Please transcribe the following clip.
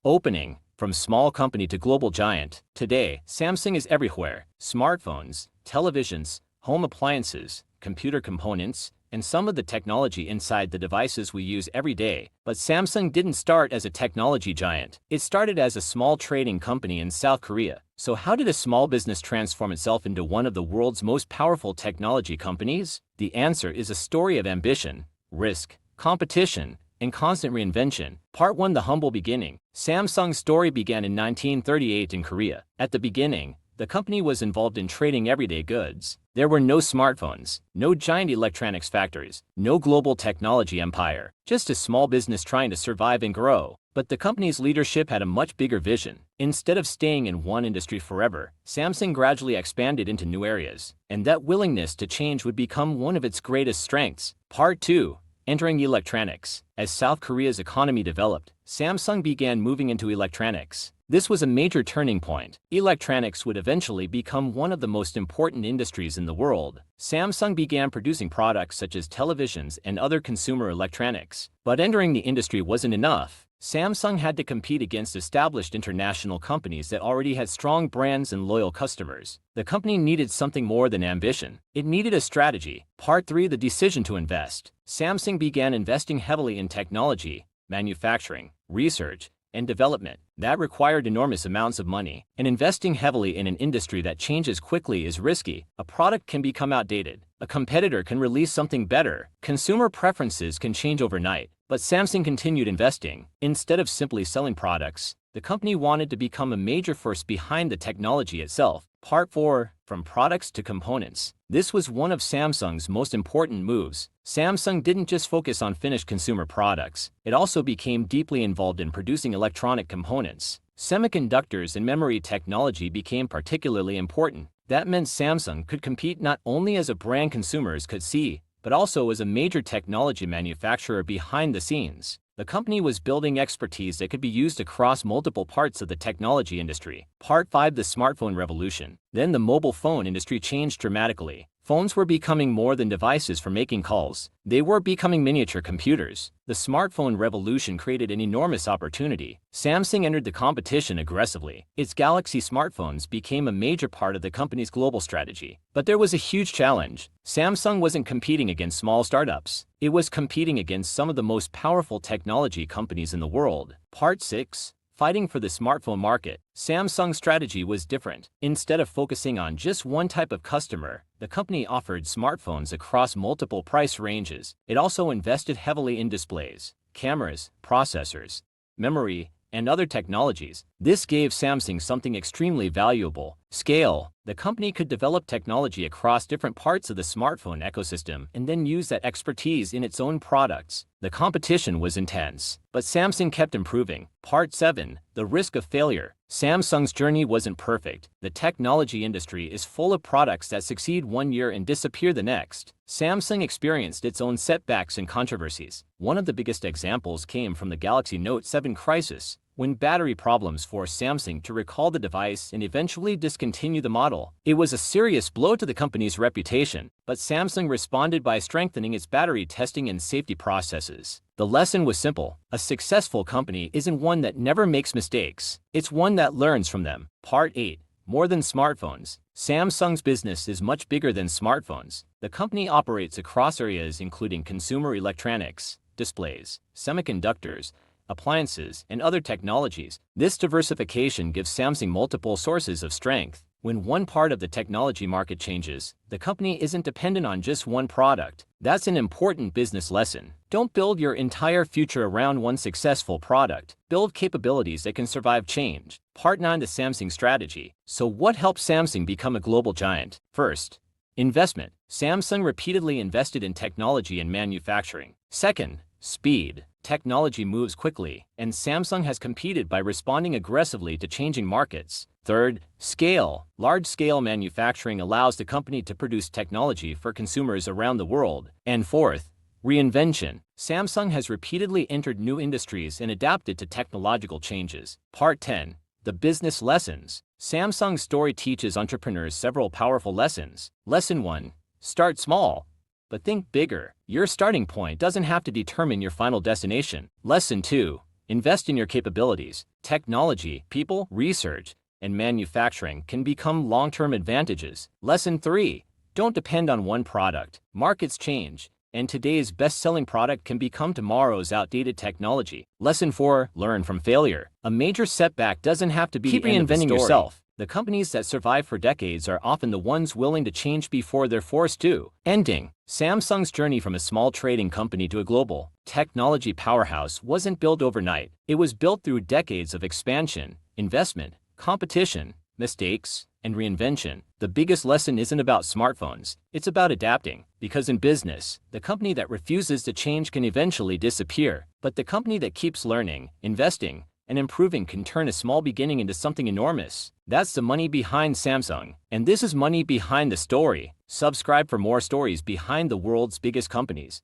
Opening. From small company to global giant, today, Samsung is everywhere. Smartphones, televisions, home appliances, computer components, and some of the technology inside the devices we use every day. But Samsung didn't start as a technology giant. It started as a small trading company in South Korea. So how did a small business transform itself into one of the world's most powerful technology companies? The answer is a story of ambition, risk, competition, and constant reinvention. Part 1. The humble beginning. Samsung's story began in 1938 in Korea. At the beginning, the company was involved in trading everyday goods. There were no smartphones, no giant electronics factories, no global technology empire, just a small business trying to survive and grow. But the company's leadership had a much bigger vision. Instead of staying in one industry forever, Samsung gradually expanded into new areas, and that willingness to change would become one of its greatest strengths. Part 2. Entering electronics. As South Korea's economy developed, Samsung began moving into electronics. This was a major turning point. Electronics would eventually become one of the most important industries in the world. Samsung began producing products such as televisions and other consumer electronics. But entering the industry wasn't enough. Samsung had to compete against established international companies that already had strong brands and loyal customers. The company needed something more than ambition. It needed a strategy. Part 3. The decision to invest. Samsung began investing heavily in technology, manufacturing, research, and development. That required enormous amounts of money. And investing heavily in an industry that changes quickly is risky. A product can become outdated. A competitor can release something better. Consumer preferences can change overnight. But Samsung continued investing. Instead of simply selling products, the company wanted to become a major force behind the technology itself. Part 4. From products to components. This was one of Samsung's most important moves. Samsung didn't just focus on finished consumer products. It also became deeply involved in producing electronic components. Semiconductors and memory technology became particularly important. That meant Samsung could compete not only as a brand consumers could see, but also as a major technology manufacturer behind the scenes. The company was building expertise that could be used across multiple parts of the technology industry. Part 5. The smartphone revolution. Then the mobile phone industry changed dramatically. Phones were becoming more than devices for making calls. They were becoming miniature computers. The smartphone revolution created an enormous opportunity. Samsung entered the competition aggressively. Its Galaxy smartphones became a major part of the company's global strategy. But there was a huge challenge. Samsung wasn't competing against small startups. It was competing against some of the most powerful technology companies in the world. Part 6. Fighting for the smartphone market. Samsung's strategy was different. Instead of focusing on just one type of customer, the company offered smartphones across multiple price ranges. It also invested heavily in displays, cameras, processors, memory, and other technologies. This gave Samsung something extremely valuable: scale. The company could develop technology across different parts of the smartphone ecosystem and then use that expertise in its own products. The competition was intense, but Samsung kept improving. Part 7. The risk of failure. Samsung's journey wasn't perfect. The technology industry is full of products that succeed one year and disappear the next. Samsung experienced its own setbacks and controversies. One of the biggest examples came from the Galaxy Note 7 crisis, when battery problems forced Samsung to recall the device and eventually discontinue the model. It was a serious blow to the company's reputation, but Samsung responded by strengthening its battery testing and safety processes. The lesson was simple: a successful company isn't one that never makes mistakes. It's one that learns from them. Part 8. More than smartphones. Samsung's business is much bigger than smartphones. The company operates across areas including consumer electronics, displays, semiconductors, appliances, and other technologies. This diversification gives Samsung multiple sources of strength. When one part of the technology market changes, the company isn't dependent on just one product. That's an important business lesson. Don't build your entire future around one successful product. Build capabilities that can survive change. Part 9. The Samsung strategy. So what helped Samsung become a global giant? First, investment. Samsung repeatedly invested in technology and manufacturing. Second, speed. Technology moves quickly, and Samsung has competed by responding aggressively to changing markets. Third, scale. Large-scale manufacturing allows the company to produce technology for consumers around the world. And fourth, reinvention. Samsung has repeatedly entered new industries and adapted to technological changes. Part 10. The business lessons. Samsung's story teaches entrepreneurs several powerful lessons. Lesson 1. Start small, but think bigger. Your starting point doesn't have to determine your final destination. Lesson 2. Invest in your capabilities. Technology, people, research, and manufacturing can become long-term advantages. Lesson 3. Don't depend on one product. Markets change, and today's best-selling product can become tomorrow's outdated technology. Lesson 4. Learn from failure. A major setback doesn't have to be Keep the end of the reinventing story. yourself. The companies that survive for decades are often the ones willing to change before they're forced to. Ending. Samsung's journey from a small trading company to a global technology powerhouse wasn't built overnight. It was built through decades of expansion, investment, competition, mistakes, and reinvention. The biggest lesson isn't about smartphones, it's about adapting. Because in business, the company that refuses to change can eventually disappear. But the company that keeps learning, investing, and improving can turn a small beginning into something enormous. That's the money behind Samsung. And this is money behind the story. Subscribe for more stories behind the world's biggest companies.